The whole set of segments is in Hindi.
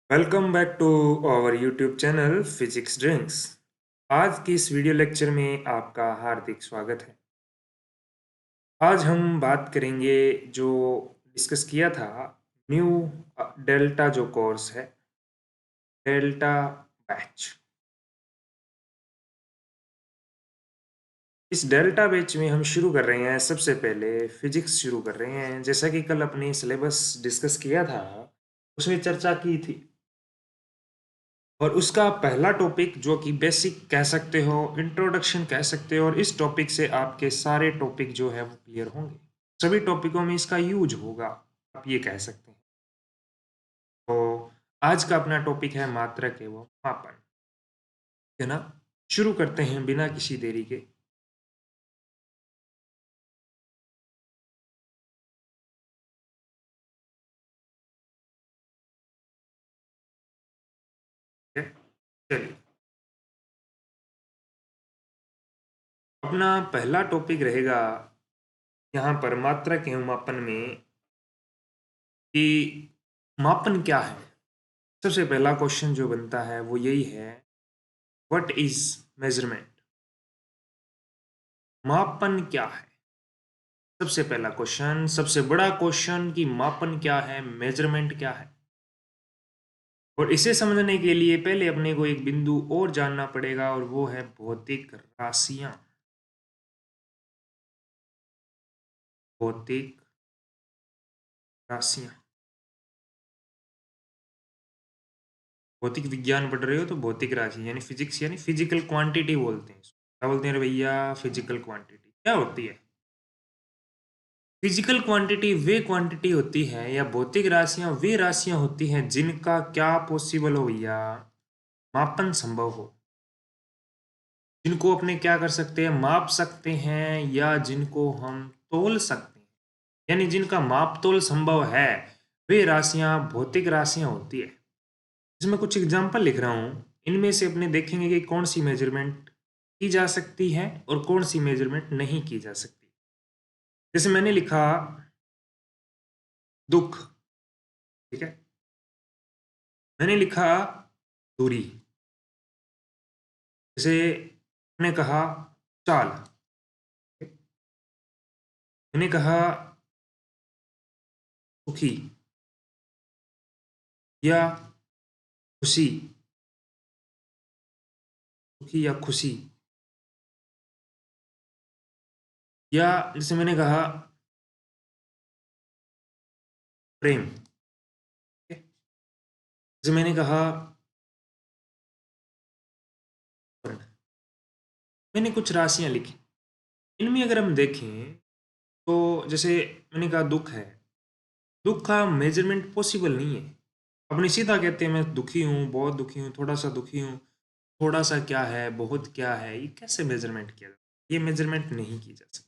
Welcome back to our YouTube channel physics drinks. आज की इस वीडियो लेक्चर में आपका हार्दिक स्वागत है। आज हम बात करेंगे जो डिस्कस किया था न्यू डेल्टा जो कोर्स है डेल्टा बैच। इस डेल्टा बैच में हम शुरू कर रहे हैं। सबसे पहले फिजिक्स शुरू कर रहे हैं। जैसा कि कल अपने सिलेबस डिस्कस किया था उसमें चर्चा की थी और उसका पहला टॉपिक जो कि बेसिक कह सकते हो, इंट्रोडक्शन कह सकते हो, और इस टॉपिक से आपके सारे टॉपिक जो है वो क्लियर होंगे। सभी टॉपिकों में इसका यूज होगा, आप ये कह सकते हैं। तो आज का अपना टॉपिक है मात्रक एवं मापन, है ना। शुरू करते हैं बिना किसी देरी के। ठीक है? चलिए, अपना पहला टॉपिक रहेगा यहाँ पर मात्रक एवं मापन में कि मापन क्या है। सबसे पहला क्वेश्चन जो बनता है वो यही है, व्हाट इज मेजरमेंट। मापन क्या है? सबसे पहला क्वेश्चन, सबसे बड़ा क्वेश्चन कि मापन क्या है, मेजरमेंट क्या है। और इसे समझने के लिए पहले अपने को एक बिंदु और जानना पड़ेगा और वो है भौतिक राशियां। भौतिक राशियां, भौतिक विज्ञान पढ़ रहे हो तो भौतिक राशि यानी फिजिक्स, यानी फिजिकल क्वांटिटी बोलते हैं इसको। क्या बोलते हैं रे भैया? फिजिकल क्वांटिटी क्या होती है? फिजिकल क्वांटिटी वे क्वांटिटी होती है या भौतिक राशियां वे राशियां होती हैं जिनका क्या पॉसिबल हो भैया, मापन संभव हो। जिनको अपने क्या कर सकते हैं, माप सकते हैं, या जिनको हम तोल सकते हैं, यानी जिनका माप तोल संभव है, वे राशियां भौतिक राशियां होती है। इसमें कुछ एग्जांपल लिख रहा हूं, इनमें से अपने देखेंगे कि कौन सी मेजरमेंट की जा सकती है और कौन सी मेजरमेंट नहीं की जा सकती। जैसे मैंने लिखा दुख, ठीक है। मैंने लिखा दूरी। जैसे मैंने कहा चाल, मैंने कहा सुखी या खुशी, सुखी या खुशी, या जैसे मैंने कहा प्रेम, ठीक है? जैसे मैंने कहा वर्ण। मैंने कुछ राशियां लिखी। इनमें अगर हम देखें तो जैसे मैंने कहा दुख है, दुख का मेजरमेंट पॉसिबल नहीं है। अपने सीधा कहते हैं मैं दुखी हूँ, बहुत दुखी हूँ, थोड़ा सा दुखी हूँ। थोड़ा सा क्या है, बहुत क्या है, ये कैसे मेजरमेंट किया जाए? ये मेजरमेंट नहीं की जा सकती।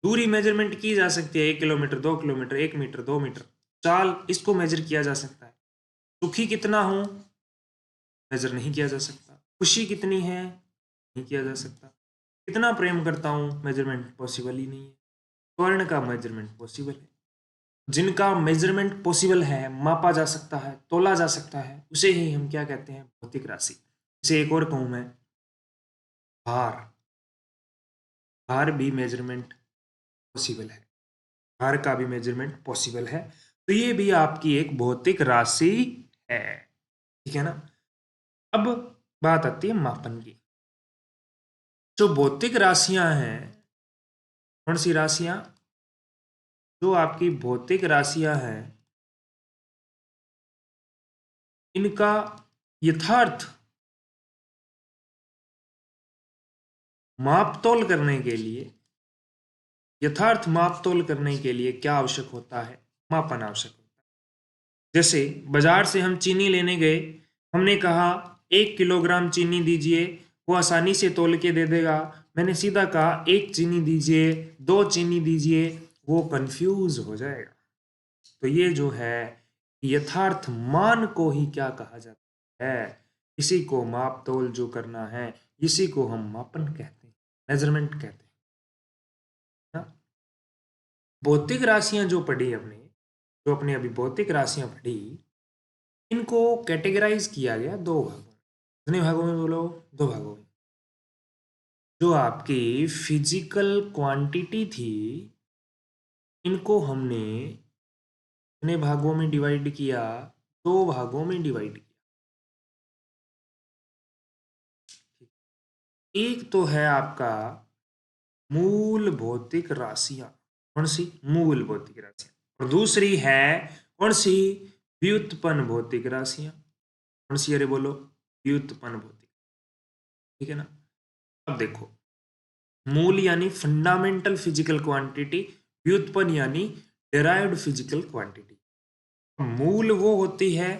दूरी मेजरमेंट की जा सकती है, 1 किलोमीटर, 2 किलोमीटर, 1 मीटर, 2 मीटर। चाल, इसको मेजर किया जा सकता है। दुखी कितना हूं, मेजर नहीं किया जा सकता। खुशी कितनी है, नहीं किया जा सकता। कितना प्रेम करता हूं, मेजरमेंट पॉसिबल ही नहीं है। स्वर्ण का मेजरमेंट पॉसिबल है। जिनका मेजरमेंट पॉसिबल है, मापा जा सकता है, तोला जा सकता है, उसे ही हम क्या कहते हैं, भौतिक राशि। इसे एक और कहूं मैं, भार। भार भी मेजरमेंट पॉसिबल है। भार का भी मेजरमेंट पॉसिबल है। तो ये भी आपकी एक भौतिक राशि है, ठीक है ना। अब बात आती है मापन की। जो भौतिक राशियां हैं, कौन सी राशियां? जो आपकी भौतिक राशियां हैं, इनका यथार्थ मापतोल करने के लिए, यथार्थ मापतोल करने के लिए क्या आवश्यक होता है, मापन आवश्यक होता है। जैसे बाजार से हम चीनी लेने गए, हमने कहा 1 किलोग्राम चीनी दीजिए, वो आसानी से तोल के दे देगा। मैंने सीधा कहा 1 चीनी दीजिए, 2 चीनी दीजिए, वो कंफ्यूज हो जाएगा। तो ये जो है यथार्थ मान को ही क्या कहा जाता है, इसी को माप तोल जो करना है, इसी को हम मापन कहते हैं, मेजरमेंट कहते हैं ना। भौतिक राशियां जो पढ़ी हमने, जो अपने अभी भौतिक राशियां पढ़ी, इनको कैटेगराइज किया गया दो भागों में। कितने भागों में बोलो? दो भागों में। जो आपकी फिजिकल क्वांटिटी थी, इनको हमने कितने भागों में डिवाइड किया? दो भागों में डिवाइड किया। एक तो है आपका मूल भौतिक राशियां। कौन सी? मूल भौतिक राशियां। और दूसरी है कौन सी? व्युत्पन्न भौतिक राशियां। कौन सी? अरे बोलो, व्युत्पन्न भौतिक। ठीक है ना? अब देखो, मूल यानी फंडामेंटल फिजिकल क्वांटिटी, व्युत्पन्न यानी डेराइव्ड फिजिकल क्वांटिटी। मूल वो होती है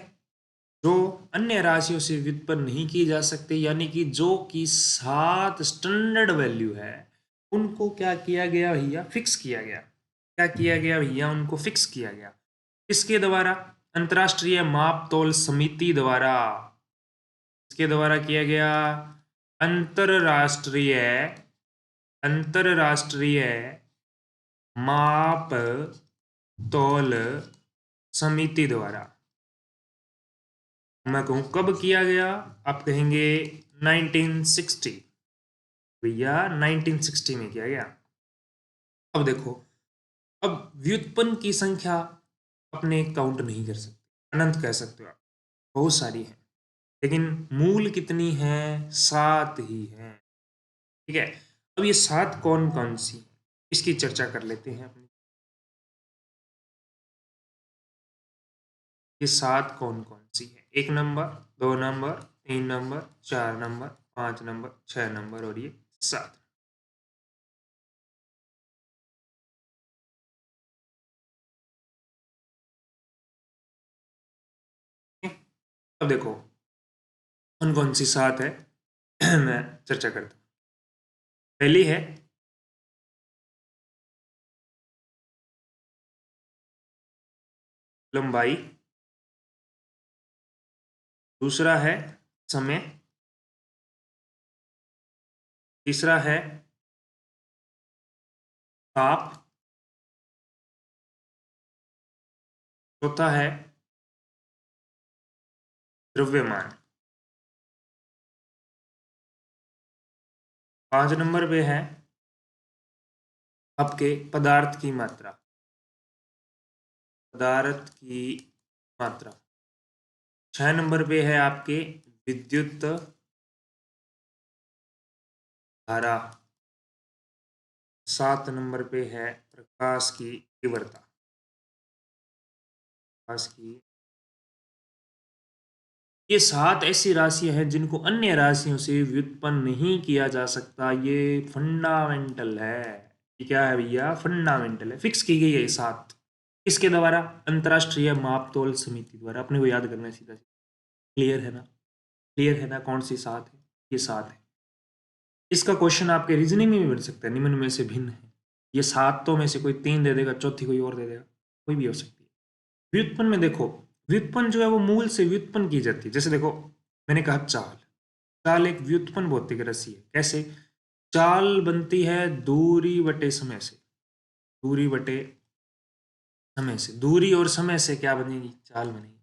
जो अन्य राशियों से व्युत्पन्न नहीं की जा सकती, यानी कि जो कि 7 स्टैंडर्ड वैल्यू है, उनको क्या किया गया भैया? फिक्स किया गया। क्या किया गया भैया? उनको फिक्स किया गया। किसके द्वारा? अंतर्राष्ट्रीय माप तौल समिति द्वारा। इसके द्वारा किया गया। अंतरराष्ट्रीय अंतरराष्ट्रीय माप तौल समिति द्वारा। मैं कहूं कब किया गया? आप कहेंगे 1960। भैया 1960 में किया गया। अब देखो, अब व्युत्पन्न की संख्या अपने काउंट नहीं कर सकते, अनंत कह सकते हो आप, बहुत सारी है। लेकिन मूल कितनी है? 7 ही है। ठीक है। अब ये 7 कौन कौन सी है, इसकी चर्चा कर लेते हैं अपनी। ये 7 कौन कौन सी है? 1 number, 2 number, 3 number, 4 number, 5 number, 6 number और ये 7। अब देखो कौन कौन सी 7 है। मैं चर्चा करता हूँ। पहली है लंबाई। दूसरा है समय। तीसरा है ताप। चौथा है द्रव्यमान। 5 नंबर पे है आपके पदार्थ की मात्रा। पदार्थ की मात्रा। 6 नंबर पे है आपके विद्युत धारा। 7 नंबर पे है प्रकाश की तीव्रता। प्रकाश की, ये 7 ऐसी राशियां हैं जिनको अन्य राशियों से व्युत्पन्न नहीं किया जा सकता। ये फंडामेंटल है। ये क्या है भैया? फंडामेंटल है, फिक्स की गई है ये 7। किसके द्वारा? अंतर्राष्ट्रीय मापतोल समिति द्वारा। अपने को याद करना है सीधा। क्लियर है ना? क्लियर है ना? कौन सी 7 है? ये 7 है। इसका क्वेश्चन आपके रीजनिंग में भी बन सकता है। निम्न में से भिन्न है। ये 7 में से कोई 3 दे देगा, चौथी कोई और दे देगा, कोई भी हो सकती है। व्युत्पन्न में देखो, व्युत्पन्न जो है वो मूल से व्युत्पन्न की जाती है। जैसे देखो, मैंने कहा चाल। चाल एक व्युत्पन्न भौतिक राशि है। कैसे? चाल बनती है दूरी बटे समय से। दूरी बटे समय से, दूरी और समय से क्या बनेगी? चाल बनेगी।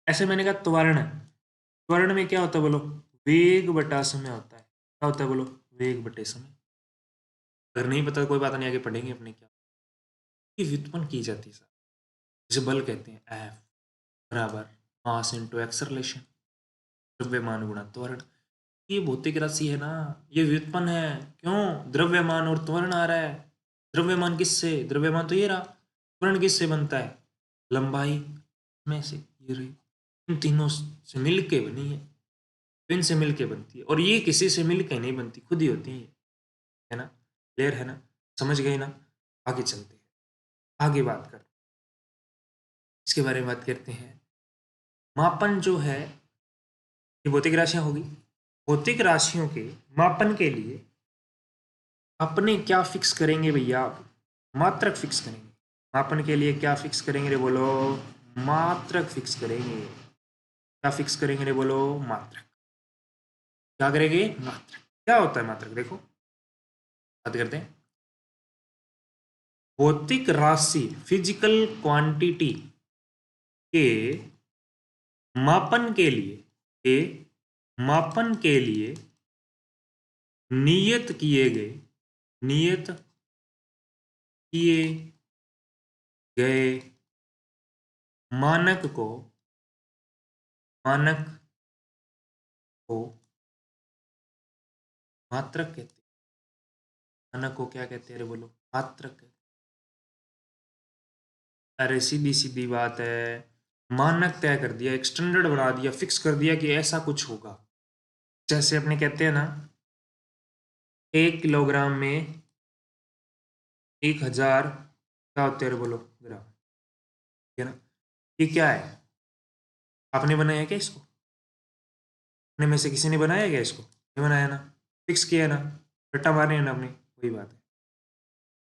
ऐसे मैंने कहा त्वरण। त्वरण में क्या होता है बोलो? वेग बटा समय होता है। क्या होता है बोलो? वेग बटे समय। अगर नहीं पता तो कोई बात नहीं, आगे पढ़ेंगे अपने। क्या ये व्युत्पन्न की जाती है सर? जिसे बल कहते हैं। एफ बराबर मास इंटू एक्सलरेशन, द्रव्यमान गुणा त्वरण। ये भौतिक राशि है ना, ये व्युत्पन्न है। क्यों? द्रव्यमान और त्वरण आ रहा है। द्रव्यमान किससे? द्रव्यमान तो ये रहा। त्वरण किससे बनता है? लंबाई में से। ये रही, इन तीनों से मिलके बनी है। तो इनसे मिलके बनती है, और ये किसी से मिलके नहीं बनती, खुद ही होती है ना? क्लियर है ना? समझ गए ना? आगे चलते हैं, आगे बात करते हैं, इसके बारे में बात करते हैं। मापन जो है, ये भौतिक राशियां होगी। भौतिक राशियों के मापन के लिए अपने क्या फिक्स करेंगे भैया? आप मात्रक फिक्स करेंगे। मापन के लिए क्या फिक्स करेंगे रे बोलो? मात्रक फिक्स करेंगे। क्या फिक्स करेंगे रे बोलो? मात्रक। क्या करेंगे? मात्रक। क्या होता है मात्रक? देखो बात करते हैं। भौतिक राशि, फिजिकल क्वांटिटी के मापन के लिए के मापन के लिए नियत किए गए मानक को मात्रक कहते हैं। मानक को क्या कहते हैं? अरे बोलो, मात्रक कहते हैं। अरे सीधी सीधी बात है, मानक तय कर दिया, एक स्टैंडर्ड बना दिया, फिक्स कर दिया कि ऐसा कुछ होगा। जैसे अपने कहते हैं ना, 1 किलोग्राम में 1000 क्या होते हैं? अरे बोलो ग्राम, ठीक है ना? ये क्या है? आपने बनाया क्या इसको? अपने में से किसी ने बनाया क्या इसको? नहीं बनाया ना, फिक्स किया ना, रट्टा मारे ना अपने।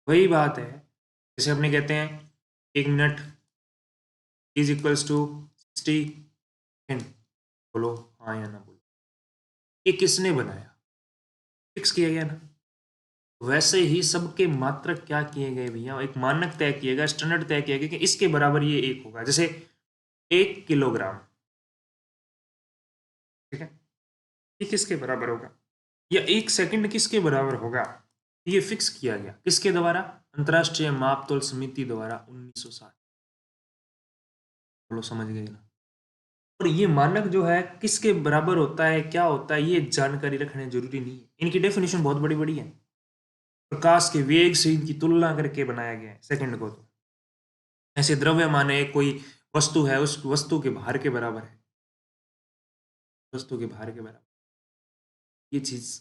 वही बात है। जैसे अपने कहते हैं 1 minute is equals to 60 second. बोलो हाँ या ना बोलो। ये किसने बनाया? फिक्स किया गया ना। वैसे ही सबके मात्रक क्या किए गए भैया? एक मानक तय किया गया, स्टैंडर्ड तय किया गया कि इसके बराबर ये एक होगा। जैसे 1 किलोग्राम, ठीक है, ये किसके बराबर होगा? या 1 सेकंड किसके बराबर होगा? ये फिक्स किया गया किसके द्वारा? अंतरराष्ट्रीय मापतोल समिति द्वारा 1960। बोलो समझ गए ना? और ये मानक जो है किसके बराबर होता है, क्या होता है, ये जानकारी रखना जरूरी नहीं है। इनकी डेफिनेशन बहुत बड़ी बड़ी है। प्रकाश के वेग से इनकी तुलना करके बनाया गया है सेकंड को। तो ऐसे द्रव्यमान है, कोई वस्तु है, उस वस्तु के भार के बराबर है, वस्तु के भार के बराबर। ये चीज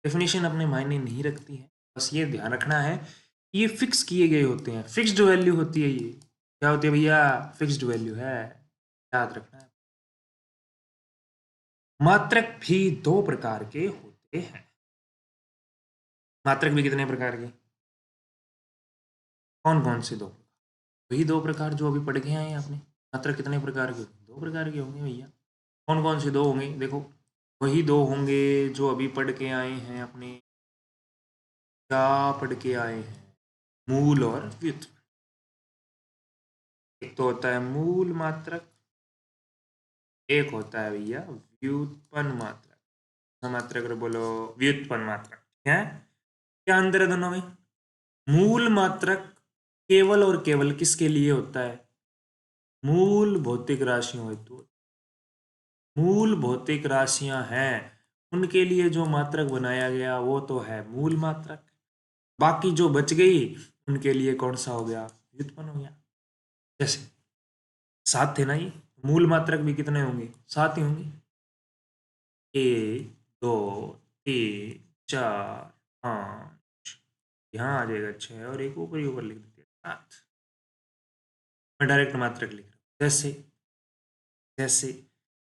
डेफिनेशन अपने मायने नहीं रखती है। बस ये ध्यान रखना है, ये फिक्स किए गए होते हैं, फिक्स्ड वैल्यू होती है। ये क्या होती है भैया? फिक्स्ड वैल्यू है, याद रखना है। मात्रक भी 2 प्रकार के होते हैं। मात्रक भी कितने प्रकार के? कौन कौन से दो? वही 2 प्रकार जो अभी पढ़ के आए हैं आपने। मात्रक कितने प्रकार के? 2 प्रकार के होंगे भैया। कौन कौन से दो होंगे? देखो, वही दो होंगे जो अभी पढ़ के आए हैं अपने। क्या पढ़ के आए हैं? मूल और व्युत्पन्न। एक तो होता है मूल मात्रक, एक होता है भैया व्युत्पन्न मात्रक। मात्रक बोलो, व्युत्पन्न मात्रक है। क्या अंतर है दोनों में? मूल मात्रक केवल और केवल किसके लिए होता है? मूल भौतिक राशियों हेतु। मूल भौतिक राशियां हैं, उनके लिए जो मात्रक बनाया गया वो तो है मूल मात्रक। बाकी जो बच गई उनके लिए कौन सा हो गया? व्युत्पन्न हो गया। जैसे 7 थे ना, ये मूल मात्रक भी कितने होंगे? 7 ही होंगे। 1 2 3 4 5, यहाँ आ जाएगा 6 और एक ऊपर ही ऊपर लिख देते हैं 7। मैं डायरेक्ट मात्रक लिख रहा हूँ। जैसे जैसे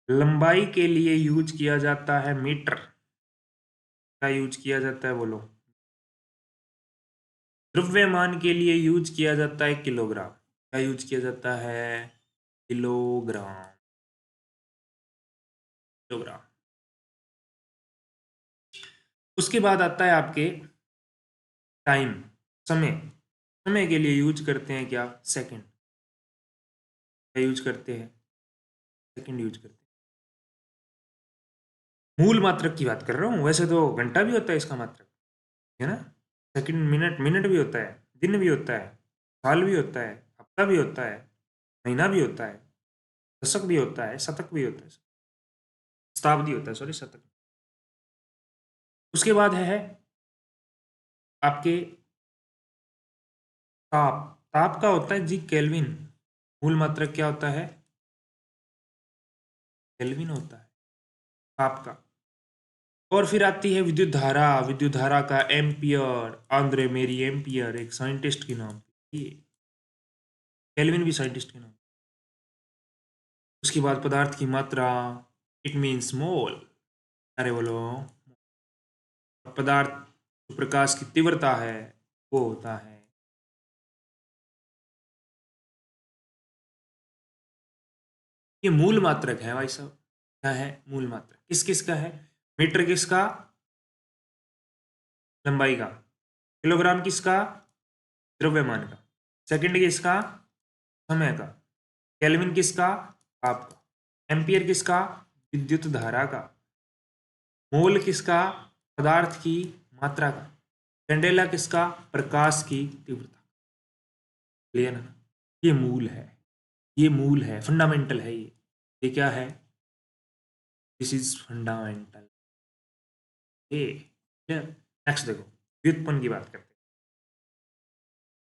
लंबाई के लिए यूज किया जाता है मीटर। क्या यूज किया जाता है बोलो? द्रव्यमान के लिए यूज किया जाता है किलोग्राम। क्या यूज किया जाता है? किलोग्राम। किलोग्राम। उसके बाद आता है आपके टाइम, समय। समय के लिए यूज करते हैं क्या? सेकंड। क्या यूज करते हैं? सेकंड यूज करते हैं। मूल मात्रक की बात कर रहा हूँ, वैसे तो घंटा भी होता है इसका मात्रक, है ना? सेकंड, मिनट, मिनट भी होता है, दिन भी होता है, साल भी होता है, हफ्ता भी होता है, महीना भी होता है, दशक भी होता है, शतक भी होता है, शताब्दी होता है, सॉरी शतक। उसके बाद है आपके ताप। ताप का होता है जी केल्विन। मूल मात्रक क्या होता है? केल्विन होता है ताप का। और फिर आती है विद्युत धारा। विद्युत धारा का एम्पियर, आंद्रे मेरी एम्पियर एक साइंटिस्ट के नाम पे, ये केल्विन भी साइंटिस्ट के नाम। उसके बाद पदार्थ की मात्रा, इट मीन्स मोल। अरे बोलो। पदार्थ जो प्रकाश की तीव्रता है वो होता है। ये मूल मात्रक है भाई साहब। क्या है? मूल मात्रक। किस किस का है? मीटर किसका? लंबाई का। किलोग्राम किसका? द्रव्यमान का। सेकंड किसका? समय का। केल्विन किसका? आपका। एम्पियर किसका? विद्युत धारा का। मोल किसका? पदार्थ की मात्रा का। कैंडेला किसका? प्रकाश की तीव्रता। क्लियर है ना? ये मूल है, ये मूल है, फंडामेंटल है ये क्या है? This is fundamental. ये नेक्स्ट देखो, व्युत्पन्न की बात करते हैं।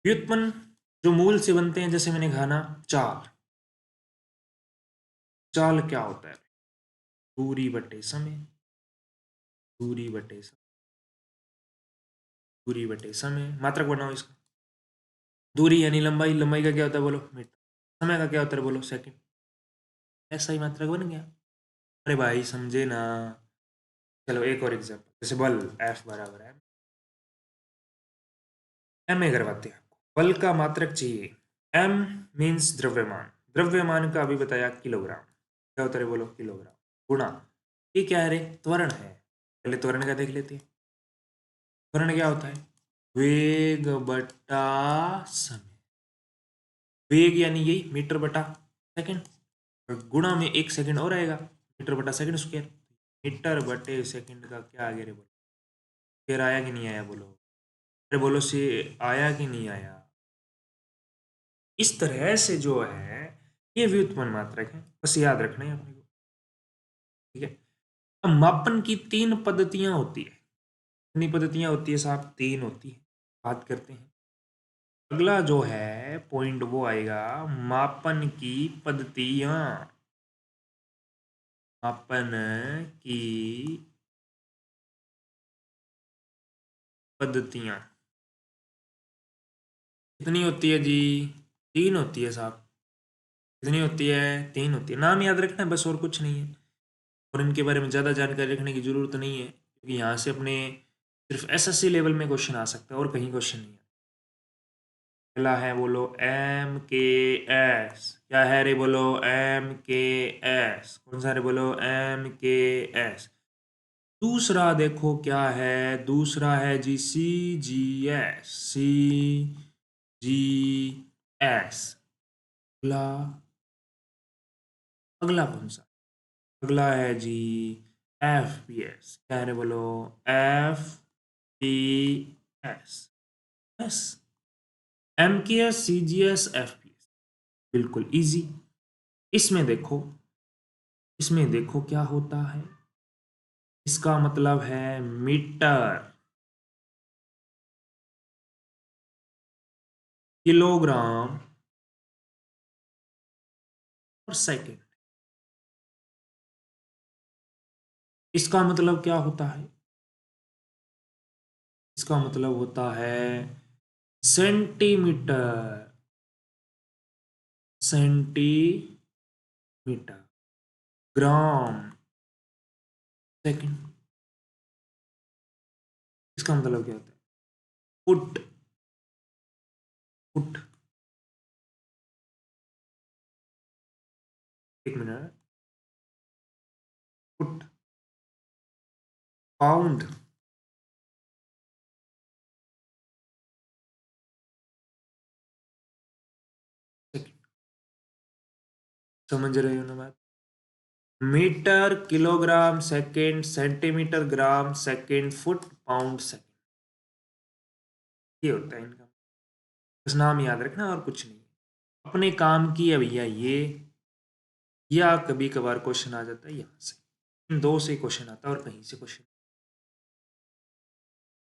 व्युत्पन्न जो मूल से बनते हैं, जैसे मैंने कहा ना, चाल। चाल क्या होता है? दूरी बटे समय, दूरी बटे समय, दूरी बटे समय। मात्रक बनाओ इसका। दूरी यानी लंबाई, लंबाई का क्या होता है बोलो? मीटर। समय का क्या होता है बोलो? सेकंड। ऐसा ही मात्रक बन गया। अरे भाई समझे ना? चलो एक और एग्जांपल, जैसे बल F बराबर है एम ए करवाते हैं आपको। बल का मात्रक चाहिए। एम मीन्स द्रव्यमान। द्रव्यमान का अभी बताया किलोग्राम। क्या होता है बोलो? किलोग्राम। गुणा, ये क्या है रे? त्वरण है। पहले त्वरण का देख लेते हैं। त्वरण क्या होता है? वेग बटा समय। वेग यानी यही मीटर बटा सेकंड, और गुणा में एक सेकंड और आएगा, मीटर बटा सेकंड स्क्वायर। मीटर बटे सेकंड का क्या आगे रे बोलो? फिर आया कि नहीं आया बोलो? अरे बोलो से, आया कि नहीं आया? इस तरह से जो है, ये व्युत्पन्न मात्रक है, बस याद रखना है अपने को। ठीक है। अब मापन की तीन पद्धतियां होती है। कितनी पद्धतियां होती है साहब? तीन होती है। बात करते हैं। अगला जो है पॉइंट वो आएगा, मापन की पद्धतियां। मापन की पद्धतियां कितनी होती है जी? तीन होती है साहब। कितनी होती है? तीन होती है। नाम याद रखना है बस, और कुछ नहीं है। और इनके बारे में ज़्यादा जानकारी रखने की जरूरत नहीं है, क्योंकि यहाँ से अपने सिर्फ एसएससी लेवल में क्वेश्चन आ सकता है, और कहीं क्वेश्चन नहीं है। पहला है बोलो एम के एस। क्या है रे बोलो? M K S. कौन सा रे बोलो? M K S. दूसरा देखो क्या है? दूसरा है जी सी G S. C G S. अगला, अगला कौन सा? अगला है जी एफ पी एस। क्या है रे बोलो? F P S. S, M K S, C G S, F P S. बिल्कुल इजी। इसमें देखो, इसमें देखो क्या होता है। इसका मतलब है मीटर, किलोग्राम और सेकंड। इसका मतलब क्या होता है? इसका मतलब होता है सेंटीमीटर, सेंटीमीटर, ग्राम, सेकंड। इसका मतलब क्या होता है? Foot, foot. एक मिनट। Foot, pound, second. समझ रहे हो ना बात? मीटर, किलोग्राम, सेकंड, सेंटीमीटर, ग्राम, सेकंड, फुट, पाउंड, सेकंड। ये होता है इनका। बस नाम याद रखना और कुछ नहीं। अपने काम की है भैया ये, या कभी कभार क्वेश्चन आ जाता है यहाँ से। इन दो से क्वेश्चन आता है और कहीं से क्वेश्चन।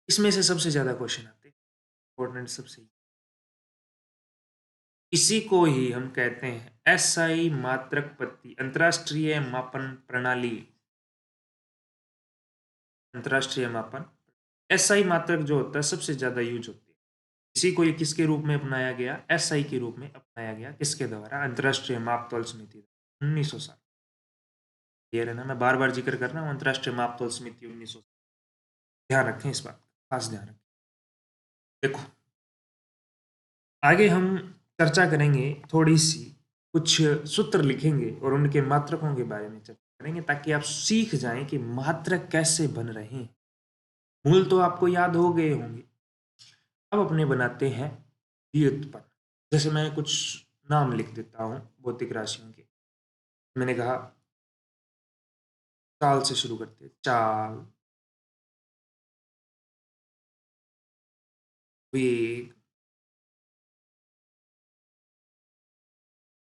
इसमें से सबसे ज्यादा क्वेश्चन आते हैं, इंपॉर्टेंट सबसे। इसी को ही हम कहते हैं एसआई मात्रक पद्धति, अंतरराष्ट्रीय मापन प्रणाली। अंतरराष्ट्रीय मापन, एसआई मात्रक जो होता है सबसे ज्यादा यूज होती है। इसी को ये किसके रूप में अपनाया गया? एसआई के रूप में अपनाया गया। किसके द्वारा? अंतरराष्ट्रीय मापतौल समिति, 1907। क्लियर है ना? मैं बार बार जिक्र कर रहा हूँ, अंतरराष्ट्रीय मापतौल समिति 1900। ध्यान रखें इस बात का, खास ध्यान रखें। देखो, आगे हम चर्चा करेंगे थोड़ी सी, कुछ सूत्र लिखेंगे और उनके मात्रकों के बारे में चर्चा करेंगे, ताकि आप सीख जाएं कि मात्रक कैसे बन रहे हैं। मूल तो आपको याद हो गए होंगे। अब अपने बनाते हैं व्युत्पन्न। जैसे मैं कुछ नाम लिख देता हूँ भौतिक राशियों के। मैंने कहा चाल से शुरू करते हैं। चाल, वेग,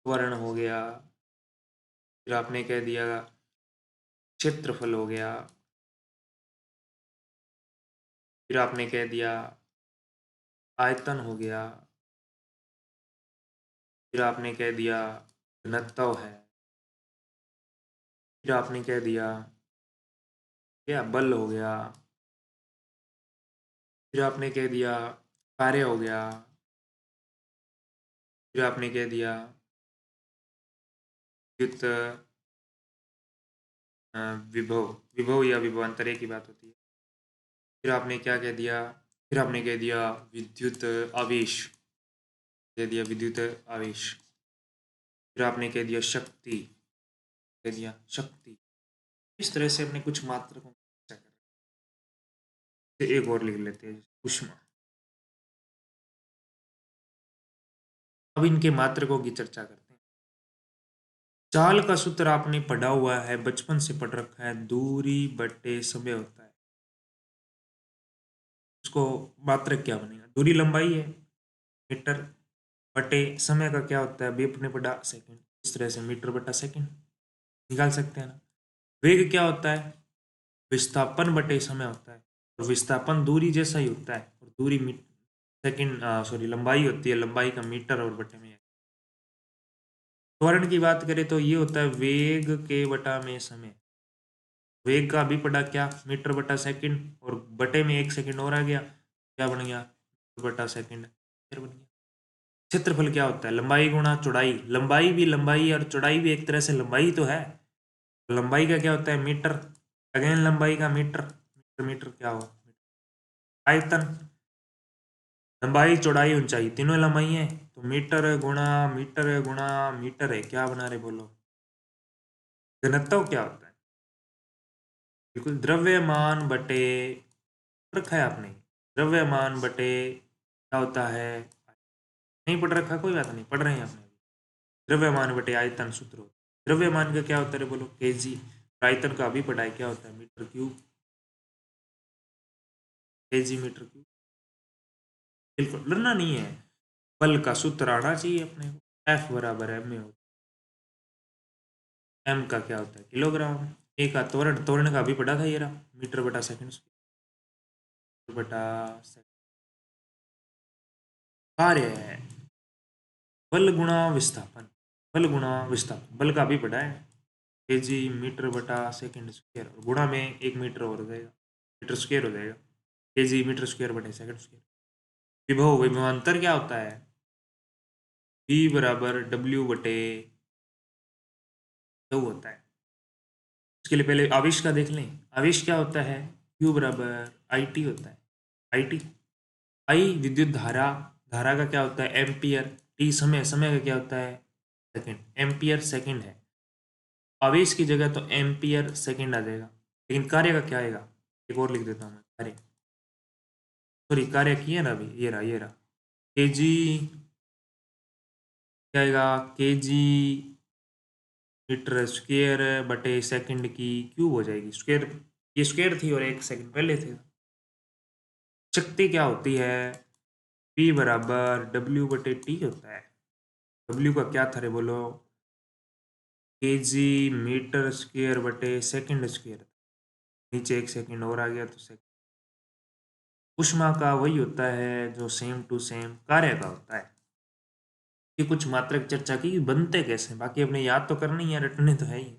त्वरण हो गया, फिर आपने कह दिया क्षेत्रफल हो गया, फिर आपने कह दिया आयतन हो गया, फिर आपने कह दिया घनत्व है, फिर आपने कह दिया क्या बल हो गया, फिर आपने कह दिया कार्य हो गया, फिर आपने कह दिया विद्युत विभव, विभव या विभवांतर एक ही बात होती है। फिर आपने क्या कह दिया, फिर आपने कह दिया विद्युत आवेश, कह दिया विद्युत आवेश, फिर आपने कह दिया शक्ति, कह दिया शक्ति। इस तरह से अपने कुछ मात्रकों की चर्चा कर रहे हैं। एक और लिख लेते हैं, ऊष्मा। अब इनके मात्रकों की चर्चा करते हैं। चाल का सूत्र आपने पढ़ा हुआ है, बचपन से पढ़ रखा है, दूरी बटे समय होता है। उसको मात्रक क्या बनेगा, दूरी लंबाई है मीटर, बटे समय का क्या होता है भी अपने पढ़ा सेकंड, इस तरह से मीटर बटा सेकंड निकाल सकते हैं ना। वेग क्या होता है, विस्थापन बटे समय होता है, और विस्थापन दूरी जैसा ही होता है, और दूरी सेकंड सॉरी लंबाई होती है, लंबाई का मीटर और बटे में। त्वरण की बात करें तो ये होता है वेग के बटा में समय। वेग का अभी पढ़ा क्या, मीटर बटा सेकंड, और बटे में एक सेकंड और आ गया, क्या बन गया मीटर बटा सेकंड, फिर बन गया। क्षेत्रफल क्या होता है, लंबाई गुणा चौड़ाई, लंबाई भी लंबाई और चौड़ाई भी एक तरह से लंबाई तो है। लंबाई का क्या होता है मीटर, अगेन लंबाई का मीटर, मीटर मीटर क्या हुआ, आयतन, लंबाई चौड़ाई ऊंचाई तीनों लंबाई है, तो मीटर गुणा मीटर है, क्या बना रहे बोलो। घनत्व क्या होता है, बिल्कुल द्रव्यमान बटे, रखा है आपने, द्रव्यमान बटे क्या होता है, नहीं पढ़ रखा कोई बात नहीं, पढ़ रहे हैं आपने। द्रव्यमान बटे आयतन सूत्र होता है। द्रव्यमान का क्या होता है बोलो, केजी। आयतन का अभी पढ़ाई क्या होता है, metre cube, KG metre cube. बिल्कुल डरना नहीं है, बल का सूत्र आना चाहिए अपने को, एफ बराबर एम में होता है, एम का क्या होता है किलोग्राम, ए का त्वरण, त्वरण का अभी पढ़ा था ये रहा, मीटर बटा सेकंड बटा सेकंड। कार्य है बल गुणा विस्थापन, बल गुणा विस्थापन, बल का भी पढ़ा है, केजी मीटर बटा सेकंड स्क्वायर, और गुणा में एक मीटर और हो जाएगा, मीटर स्क्वायर हो जाएगा, केजी मीटर स्क्वायर बटे सेकंड स्क्वायर। विभव, विभवांतर क्या होता है, V बराबर डब्ल्यू बटे क्यू होता है। उसके लिए पहले आवेश का देख लें, आवेश क्या होता है, Q बराबर आई टी होता है, आई टी, आई विद्युत धारा, धारा का क्या होता है एम्पियर, टी समय, समय का क्या होता है सेकंड, एम्पियर सेकंड है, आवेश की जगह तो एम्पियर सेकंड आ जाएगा, लेकिन कार्य का क्या आएगा, एक और लिख देता हूँ मैं, कार्य, सॉरी कार्य किया ना अभी, ये रहा के जी, क्या आएगा के जी मीटर स्क्वेयर बटे सेकंड की क्यूब हो जाएगी, स्क्वेयर, ये स्क्वेयर थी और एक सेकंड पहले थे। शक्ति क्या होती है, P बराबर डब्ल्यू बटे टी होता है, डब्ल्यू का क्या था रे बोलो, के जी मीटर स्क्वेयर बटे सेकंड स्क्वेयर, नीचे एक सेकंड और आ गया तो सेकंड। ऊष्मा का वही होता है जो सेम टू सेम कार्य का होता है। ये कुछ मात्रक चर्चा की बनते कैसे, बाकी अपने याद तो करनी है, रटने तो है ही,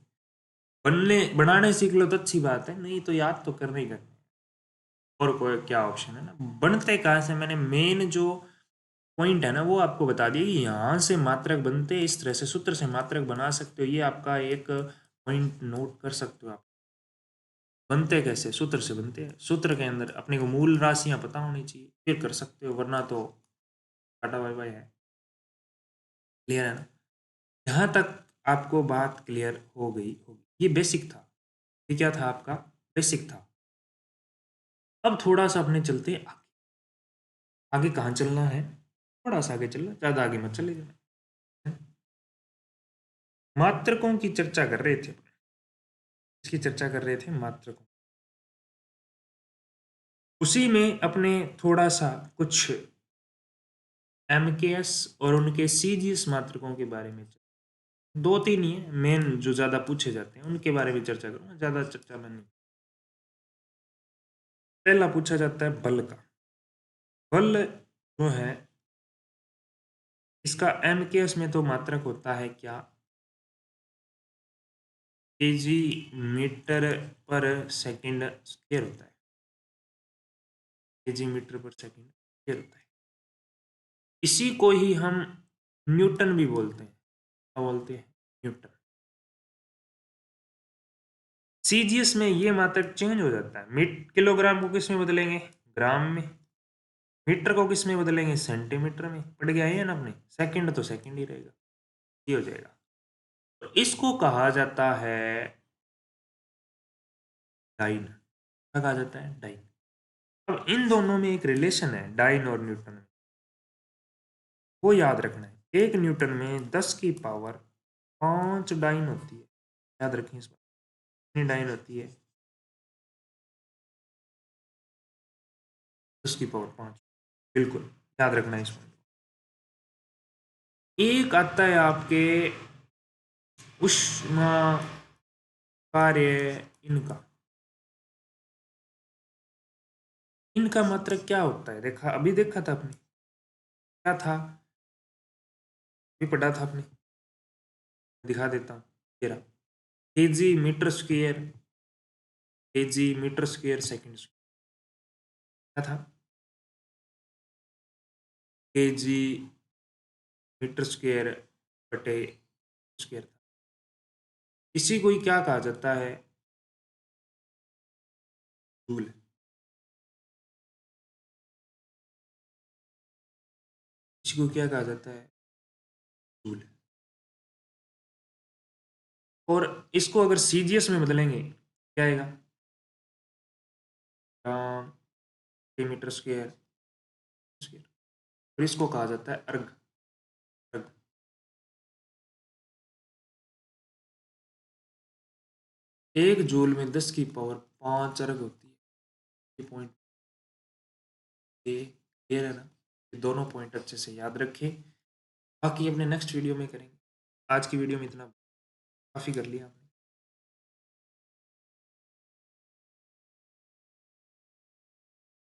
बनने बनाने सीख लो तो अच्छी बात है, नहीं तो याद तो करने ही करने। और कोई क्या ऑप्शन है ना, बनते कहाँ से, मैंने मेन जो पॉइंट है ना वो आपको बता दिया कि यहाँ से मात्रक बनते हैं, इस तरह से सूत्र से मात्रक बना सकते हो, ये आपका एक पॉइंट नोट कर सकते हो आप। बनते कैसे, सूत्र से बनते हैं, सूत्र के अंदर अपने को मूल राशियां पता होनी चाहिए, फिर कर सकते हो, वरना तो टाटा बाय बाय है। क्लियर है ना, यहाँ तक आपको बात क्लियर हो गई होगी, ये बेसिक था, ये क्या था आपका बेसिक था। अब थोड़ा सा अपने चलते हैं आगे, आगे कहाँ चलना है, थोड़ा सा आगे चलना, ज्यादा आगे मत चले जाना। मात्रकों की चर्चा कर रहे थे, इसकी चर्चा कर रहे थे मात्रकों। उसी में अपने थोड़ा सा कुछ एमकेएस और उनके सीजीएस मात्रकों के बारे में, दो तीन ही है मेन जो ज्यादा पूछे जाते हैं, उनके बारे में चर्चा करूंगा, ज्यादा चर्चा में नहीं। पहला पूछा जाता है बल का। बल जो है इसका एमकेएस में तो मात्रक होता है क्या, केजी मीटर पर सेकंड स्क्वायर होता है। केजी मीटर पर सेकंड स्क्वायर होता है। इसी को ही हम न्यूटन भी बोलते हैं। क्या बोलते हैं? न्यूटन। सीजीएस में ये मात्रक चेंज हो जाता है। किलोग्राम को किस में बदलेंगे? ग्राम में। मीटर को किस में बदलेंगे? सेंटीमीटर में। पढ़ गया है ना अपने? सेकंड तो सेकंड ही रहेगा, ये हो जाएगा। तो इसको कहा जाता है डाइन। क्या कहा जाता है? डाइन। अब इन दोनों में एक रिलेशन है, डाइन और न्यूटन में, वो याद रखना है। एक न्यूटन में 10 की पावर 5 डाइन होती है। याद रखें इस बात। कितनी डाइन होती है? 10 की पावर 5। बिल्कुल याद रखना है इस बात। एक आता है आपके उष्मा कार्य, इनका इनका मात्रक क्या होता है? देखा, अभी देखा था आपने, क्या था? अभी पढ़ा था आपने, दिखा देता हूँ। ये रहा, KG metre square, KG metre square second square. क्या था? केजी मीटर स्क्वायर बटे स्क्वायर था। इसी को ही क्या कहा जाता है? जूल। इसी को क्या कहा जाता है? जूल। और इसको अगर सीजीएस में बदलेंगे क्या आएगा? Metre square square. और इसको कहा जाता है अर्ग। अर्ग। एक जूल में 10 की पावर 5 अर्ग होती है। ये पॉइंट क्लियर है ना? ये दोनों पॉइंट अच्छे से याद रखें। बाकी अपने नेक्स्ट वीडियो में करेंगे। आज की वीडियो में इतना काफ़ी कर लिया।